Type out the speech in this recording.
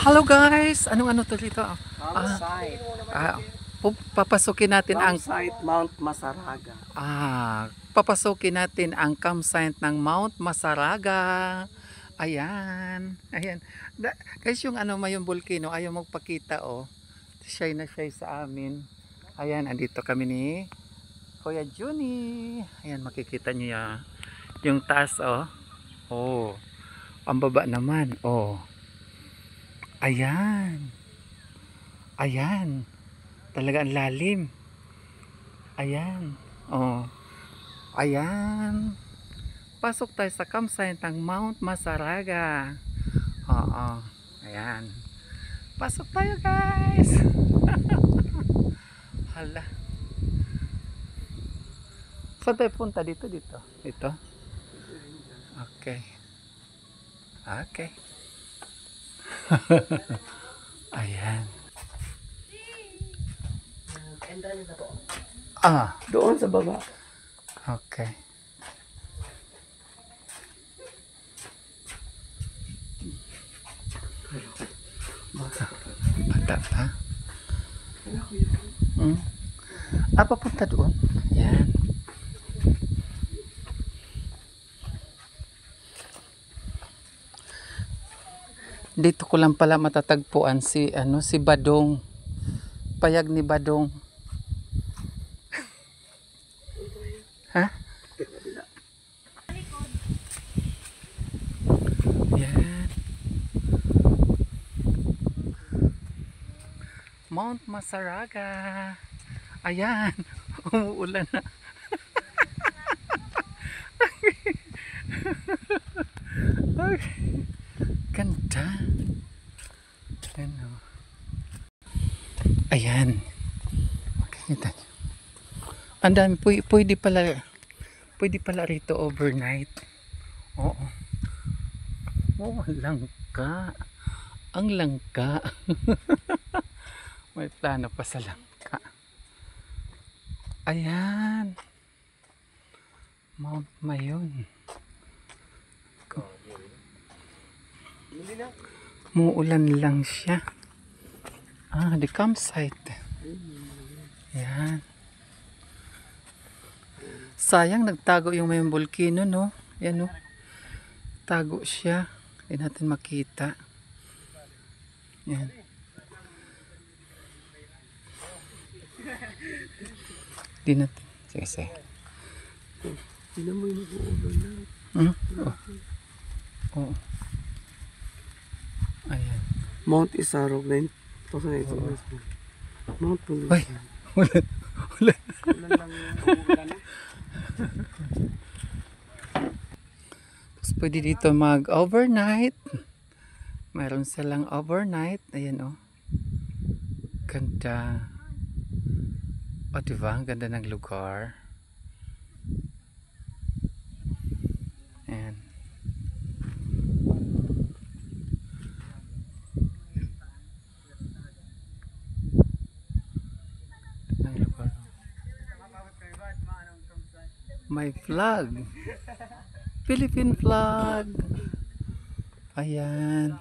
Hello guys! Anong ano to dito? Campsite. Papasukin natin Campsite Mount Masaraga. papasukin natin ang campsite ng Mount Masaraga. Ayan. Ayan. Guys, yung ano mayong volcano ayaw magpakita oh. Shy na shy sa amin. Ayan, andito kami ni Kuya Juni. Ayan, makikita niyo yung taas oh. Oh. Ang baba naman oh. Ayan. Ayan. Talaga ang lalim. Ayan. Oh. Ayan. Pasok tayo sa campsite ng Mount Masaraga. Oo. Ayan. Pasok tayo guys. Hala. Saan tayo punta? Dito. Dito. Okay. Okay. Ayan. Doon sa baba. Okay. Bata pa? Papunta doon. Ayan. Dito ko lang pala matatagpuan si Badong. Payag ni Badong. Ha? Yan. Mount Masaraga. Ayan. Umuulan na. Ganda. Ano? Ayan. Makikita niyo. Ang dami. Pwede pala rito overnight. Oo. Oh, ang langka. Ang langka. May plano pa sa langka. Ayan. Mount Mayon. Muulan lang siya. The campsite. Ayan. Sayang nagtago yung may volcano no. Yan no. Tago siya. Hindi natin makita. Yan. Di natin. Sige. Hindi mo yung mag-uulan na. Oo. Ayan. Mount Isarog na yun. Mount Pulis. Uy. Ulan. Ulan lang yung ulan na. Tapos pwede dito mag-overnight. Mayroon silang overnight. Ayan oh. Ganda. O diba? Ang ganda ng lugar. Ayan. Ang lugar. May flag. Philippine flag. Ayan.